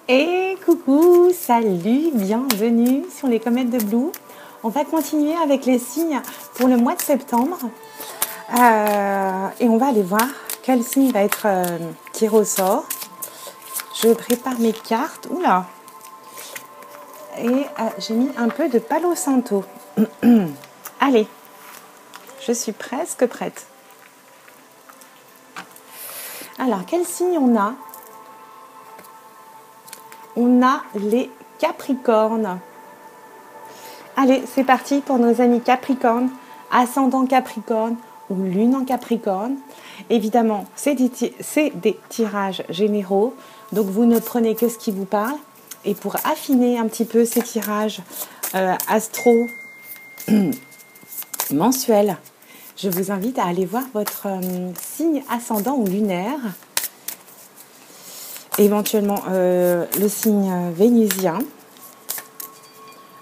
Et coucou, salut, bienvenue sur les comètes de Blue. On va continuer avec les signes pour le mois de septembre. Et on va aller voir quel signe va être tiré au sort. Je prépare mes cartes. Oula! Et j'ai mis un peu de Palo Santo. Allez, je suis presque prête. Alors, quel signe on a? On a les Capricornes. Allez, c'est parti pour nos amis Capricornes, ascendant Capricorne ou lune en Capricorne. Évidemment, c'est des tirages généraux, donc vous ne prenez que ce qui vous parle. Et pour affiner un petit peu ces tirages astro mensuels, je vous invite à aller voir votre signe ascendant ou lunaire. Éventuellement le signe vénusien.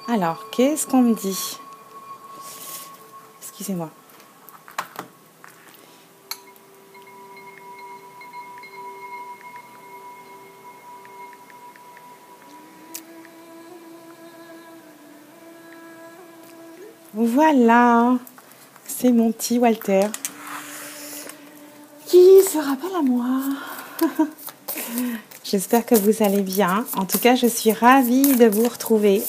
Alors, qu'est-ce qu'on me dit? Excusez-moi. Voilà, c'est mon petit Walter qui se rappelle à moi. J'espère que vous allez bien. En tout cas, je suis ravie de vous retrouver.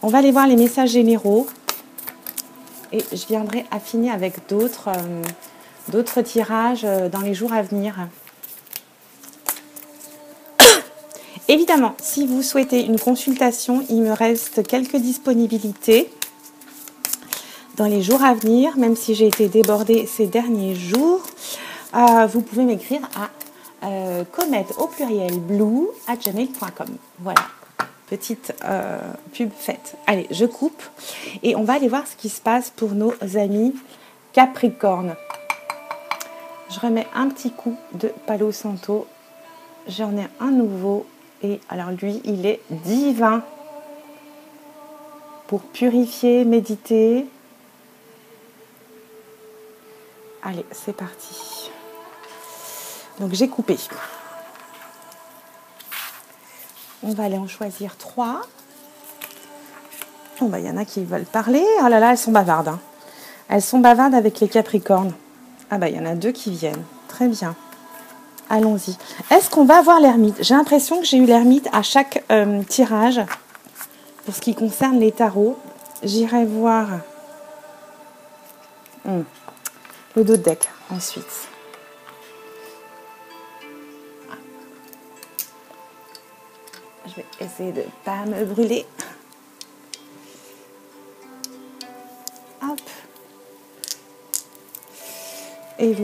On va aller voir les messages généraux. Et je viendrai affiner avec d'autres tirages dans les jours à venir. Évidemment, si vous souhaitez une consultation, il me reste quelques disponibilités dans les jours à venir, même si j'ai été débordée ces derniers jours. Vous pouvez m'écrire à comète au pluriel blue@gmail.com. Voilà, petite pub faite. Allez, je coupe et on va aller voir ce qui se passe pour nos amis Capricorne. Je remets un petit coup de Palo Santo. J'en ai un nouveau et alors lui, il est divin pour purifier, méditer. Allez, c'est parti. Donc j'ai coupé. On va aller en choisir 3. Bon, bah, y en a qui veulent parler. Oh là là, elles sont bavardes. Hein. Elles sont bavardes avec les Capricornes. Ah bah, il y en a 2 qui viennent. Très bien. Allons-y. Est-ce qu'on va avoir l'ermite? J'ai l'impression que j'ai eu l'ermite à chaque tirage. Pour ce qui concerne les tarots, j'irai voir le dos de deck ensuite. Je vais essayer de ne pas me brûler. Hop. Et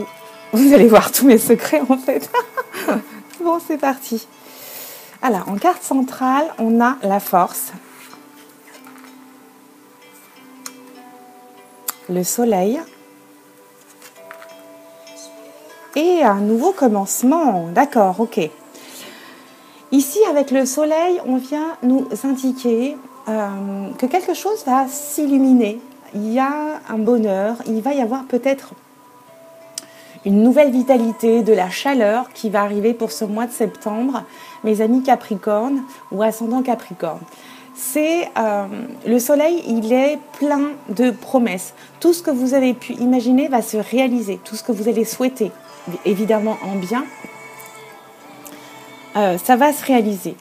vous allez voir tous mes secrets en fait. Bon, c'est parti. Alors, en carte centrale, on a la force, le soleil et un nouveau commencement. D'accord, ok. Ici, avec le soleil, on vient nous indiquer que quelque chose va s'illuminer. Il y a un bonheur, il va y avoir peut-être une nouvelle vitalité, de la chaleur qui va arriver pour ce mois de septembre, mes amis Capricorne ou ascendant Capricorne. C'est le soleil, il est plein de promesses. Tout ce que vous avez pu imaginer va se réaliser, tout ce que vous allez souhaiter, évidemment en bien. Ça va se réaliser.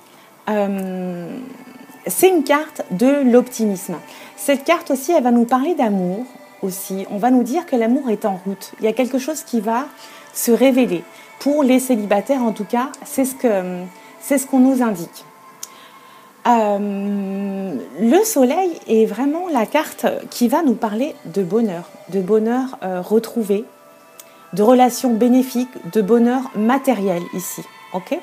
C'est une carte de l'optimisme. Cette carte aussi, elle va nous parler d'amour aussi. On va nous dire que l'amour est en route. Il y a quelque chose qui va se révéler. Pour les célibataires, en tout cas, c'est ce qu'on nous indique. Le soleil est vraiment la carte qui va nous parler de bonheur retrouvé, de relations bénéfiques, de bonheur matériel ici. Okay.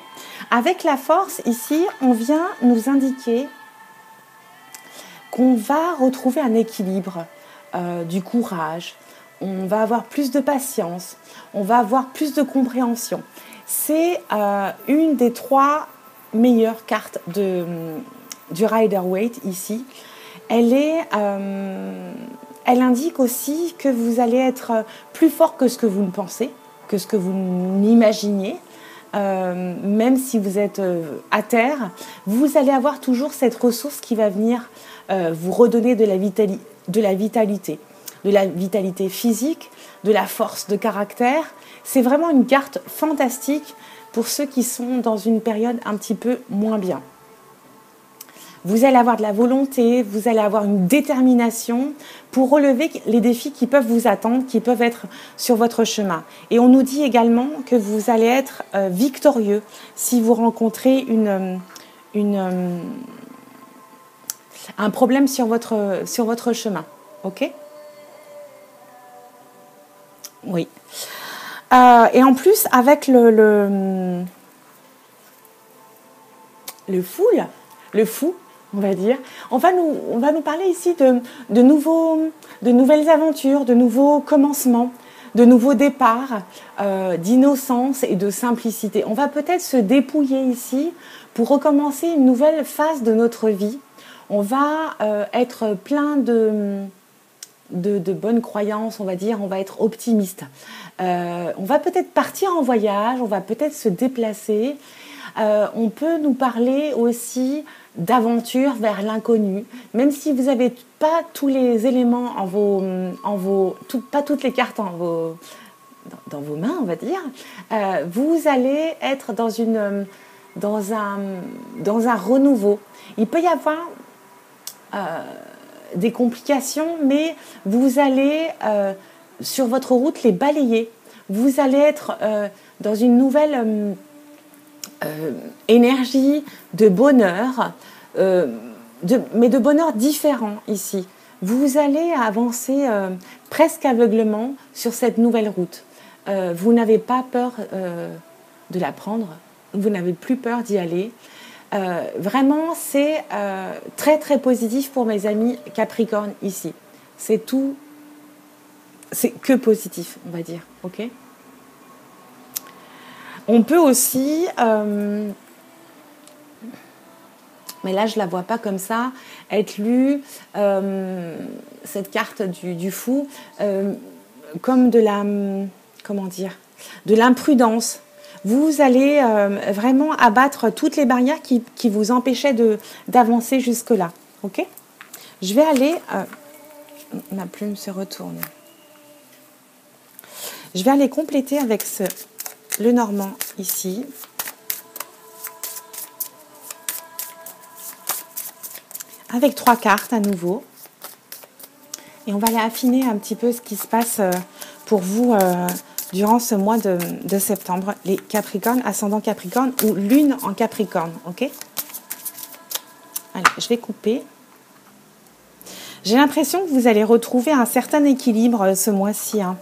Avec la force, ici, on vient nous indiquer qu'on va retrouver un équilibre, du courage, on va avoir plus de patience, on va avoir plus de compréhension. C'est une des 3 meilleures cartes du Rider-Waite ici. Elle indique aussi que vous allez être plus fort que ce que vous ne pensez, que ce que vous n'imaginiez. même si vous êtes à terre, vous allez avoir toujours cette ressource qui va venir vous redonner de la vitalité physique, de la force de caractère. C'est vraiment une carte fantastique pour ceux qui sont dans une période un petit peu moins bien. Vous allez avoir de la volonté, vous allez avoir une détermination pour relever les défis qui peuvent vous attendre, qui peuvent être sur votre chemin. Et on nous dit également que vous allez être victorieux si vous rencontrez un problème sur votre chemin. Ok ? Oui. Et en plus, avec le fou, on va dire, on va nous parler ici de nouvelles aventures, de nouveaux commencements, de nouveaux départs, d'innocence et de simplicité. On va peut-être se dépouiller ici pour recommencer une nouvelle phase de notre vie. On va être plein de bonnes croyances, on va dire, on va être optimiste. On va peut-être partir en voyage, on va peut-être se déplacer. On peut nous parler aussi d'aventure vers l'inconnu, même si vous n'avez pas tous les éléments pas toutes les cartes dans vos mains, on va dire. Vous allez être dans un renouveau. Il peut y avoir des complications, mais vous allez sur votre route les balayer. Vous allez être dans une nouvelle énergie de bonheur, mais de bonheur différent ici. Vous allez avancer presque aveuglement sur cette nouvelle route. Vous n'avez pas peur de la prendre, vous n'avez plus peur d'y aller. Vraiment, c'est très très positif pour mes amis Capricorne ici. C'est que positif, on va dire. Ok ? On peut aussi, mais là je ne la vois pas comme ça, être lu, cette carte du fou, comme de l'imprudence. Vous allez vraiment abattre toutes les barrières qui vous empêchaient d'avancer jusque-là. Ok ? Je vais aller... ma plume se retourne. Je vais aller compléter avec le normand ici. Avec 3 cartes à nouveau. Et on va aller affiner un petit peu ce qui se passe pour vous durant ce mois de septembre. Les Capricornes, ascendant Capricorne ou lune en Capricorne. Ok ? Allez, je vais couper. J'ai l'impression que vous allez retrouver un certain équilibre ce mois-ci. Hein.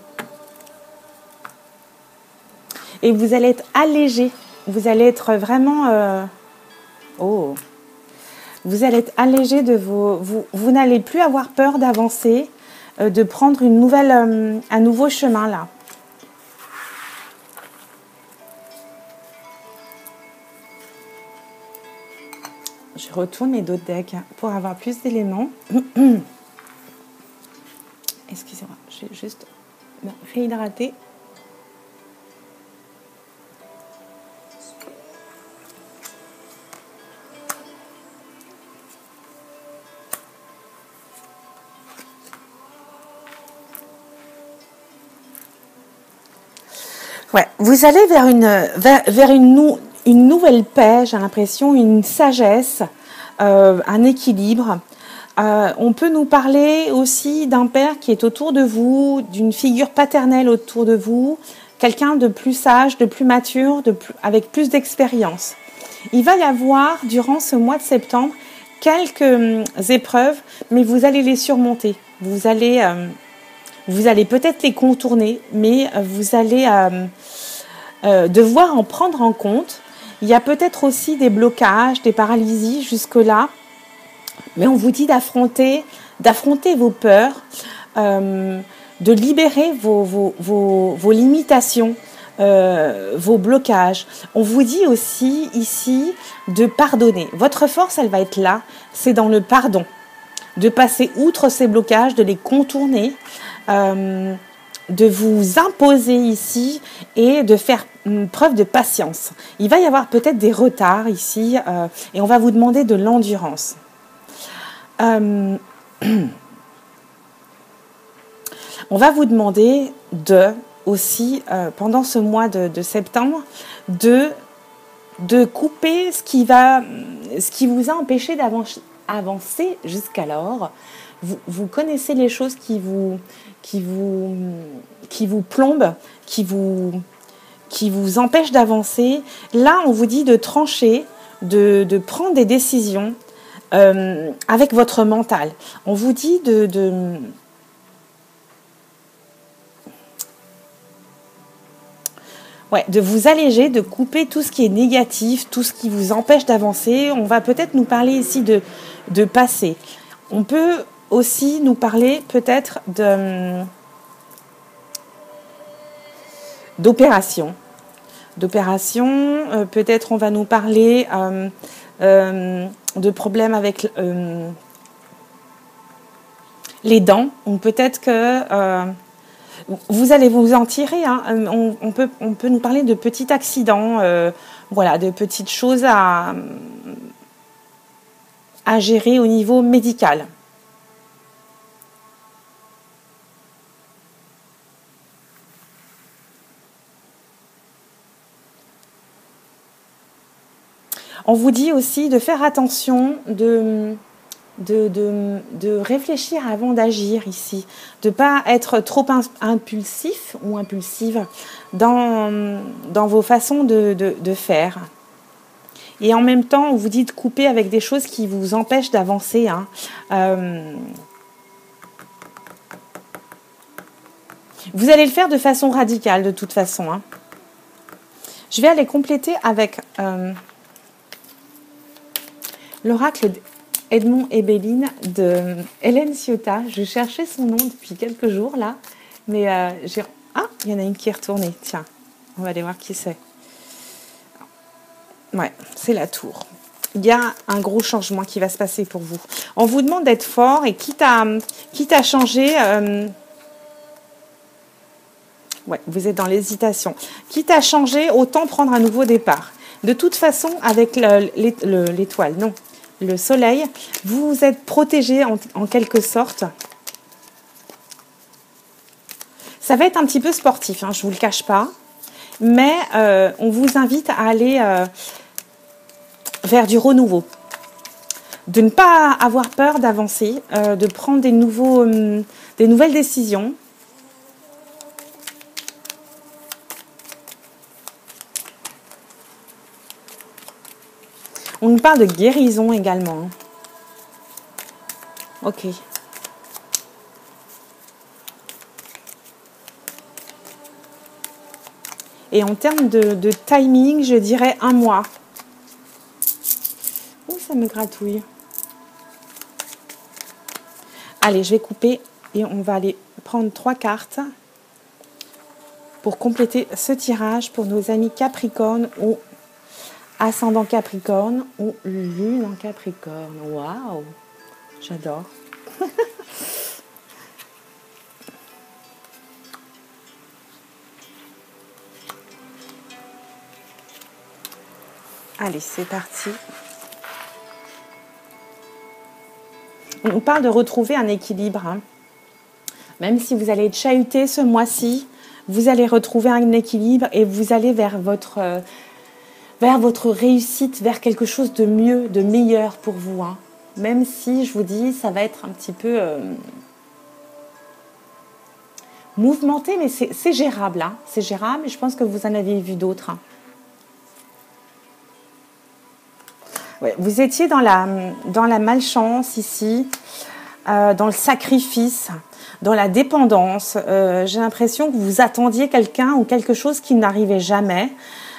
Et vous allez être allégé. Vous allez être vraiment... Vous allez être allégé de vos... Vous n'allez plus avoir peur d'avancer, de prendre un nouveau chemin là. Je retourne mes d'autres decks pour avoir plus d'éléments. Excusez-moi, je vais juste me réhydrater. Ouais, vous allez vers une nouvelle paix, j'ai l'impression, une sagesse, un équilibre. On peut nous parler aussi d'un père qui est autour de vous, d'une figure paternelle autour de vous, quelqu'un de plus sage, de plus mature, avec plus d'expérience. Il va y avoir, durant ce mois de septembre, quelques épreuves, mais vous allez les surmonter. Vous allez peut-être les contourner, mais vous allez devoir en prendre en compte. Il y a peut-être aussi des blocages, des paralysies jusque-là, mais on vous dit d'affronter vos peurs, de libérer vos limitations, vos blocages. On vous dit aussi ici de pardonner. Votre force, elle va être là, c'est dans le pardon, de passer outre ces blocages, de les contourner. de vous imposer ici et de faire preuve de patience. Il va y avoir peut-être des retards ici et on va vous demander de l'endurance. On va vous demander aussi, pendant ce mois de septembre, de couper ce qui vous a empêché d'avancer jusqu'alors. Vous connaissez les choses qui vous plombent, qui vous empêchent d'avancer. Là, on vous dit de trancher, de prendre des décisions avec votre mental. On vous dit de vous alléger, de couper tout ce qui est négatif, tout ce qui vous empêche d'avancer. On va peut-être nous parler ici de passé. On peut aussi nous parler peut-être d'opération. Peut-être on va nous parler de problèmes avec les dents. Ou peut-être que vous allez vous en tirer. Hein. On peut nous parler de petits accidents, de petites choses à gérer au niveau médical. On vous dit aussi de faire attention, de réfléchir avant d'agir ici, de ne pas être trop impulsif ou impulsive dans vos façons de faire. Et en même temps, on vous dit de couper avec des choses qui vous empêchent d'avancer. Hein. Vous allez le faire de façon radicale, de toute façon. Hein. Je vais aller compléter avec l'oracle Edmond et Béline de Hélène Ciotat. Je cherchais son nom depuis quelques jours, là. Mais il y en a une qui est retournée. Tiens, on va aller voir qui c'est. Ouais, c'est la tour. Il y a un gros changement qui va se passer pour vous. On vous demande d'être fort et quitte à changer... vous êtes dans l'hésitation. Quitte à changer, autant prendre un nouveau départ. De toute façon, avec l'étoile, non, le soleil, vous êtes protégé en quelque sorte. Ça va être un petit peu sportif, hein, je ne vous le cache pas. Mais on vous invite à aller vers du renouveau. De ne pas avoir peur d'avancer, de prendre des nouvelles décisions. On nous parle de guérison également. Ok. Et en termes de timing, je dirais 1 mois. Ouh, ça me gratouille. Allez, je vais couper et on va aller prendre 3 cartes pour compléter ce tirage pour nos amis Capricorne ou ascendant Capricorne ou lune en Capricorne. Waouh, j'adore. Allez, c'est parti. On nous parle de retrouver un équilibre. Hein. Même si vous allez être chahuté ce mois-ci, vous allez retrouver un équilibre et vous allez vers votre réussite, vers quelque chose de mieux, de meilleur pour vous. Hein. Même si, je vous dis, ça va être un petit peu mouvementé, mais c'est gérable. Hein. C'est gérable et je pense que vous en avez vu d'autres. Hein. Ouais, vous étiez dans la malchance ici, dans le sacrifice, dans la dépendance. J'ai l'impression que vous attendiez quelqu'un ou quelque chose qui n'arrivait jamais.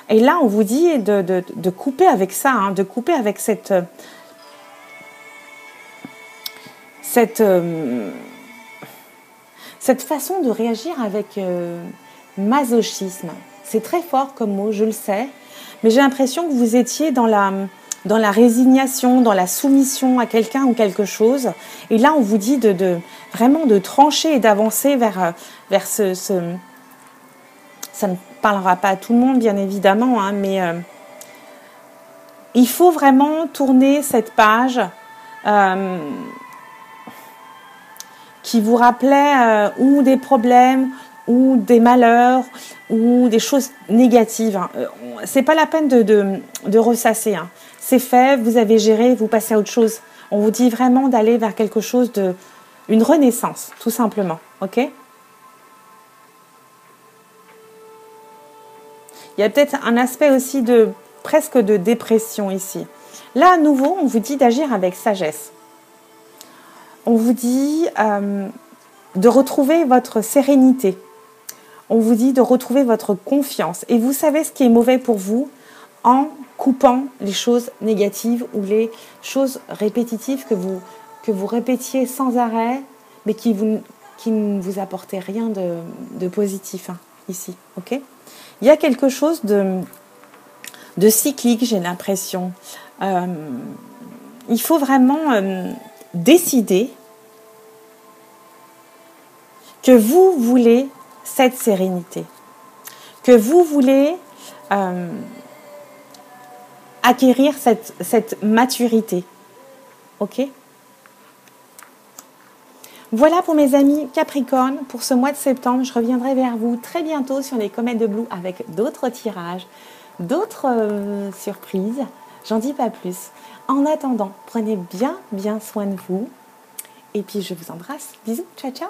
Et là, on vous dit de couper avec ça, hein, de couper avec cette façon de réagir avec masochisme. C'est très fort comme mot, je le sais. Mais j'ai l'impression que vous étiez dans dans la résignation, dans la soumission à quelqu'un ou quelque chose. Et là, on vous dit vraiment de trancher et d'avancer vers ce... Ça ne parlera pas à tout le monde, bien évidemment, hein, mais il faut vraiment tourner cette page qui vous rappelait ou des problèmes, ou des malheurs, ou des choses négatives. Hein. C'est pas la peine de ressasser. Hein. C'est fait, vous avez géré, vous passez à autre chose. On vous dit vraiment d'aller vers quelque chose une renaissance, tout simplement. Ok ? Il y a peut-être un aspect aussi presque de dépression ici. Là, à nouveau, on vous dit d'agir avec sagesse. On vous dit de retrouver votre sérénité. On vous dit de retrouver votre confiance. Et vous savez ce qui est mauvais pour vous en coupant les choses négatives ou les choses répétitives que vous répétiez sans arrêt, mais qui ne vous apportaient rien de positif hein, ici. Ok ? Il y a quelque chose de cyclique, j'ai l'impression. Il faut vraiment décider que vous voulez cette sérénité, que vous voulez acquérir cette maturité. Ok ? Voilà pour mes amis Capricorne, pour ce mois de septembre. Je reviendrai vers vous très bientôt sur les comètes de Blue avec d'autres tirages, d'autres surprises. J'en dis pas plus. En attendant, prenez bien soin de vous. Et puis je vous embrasse. Bisous, ciao ciao.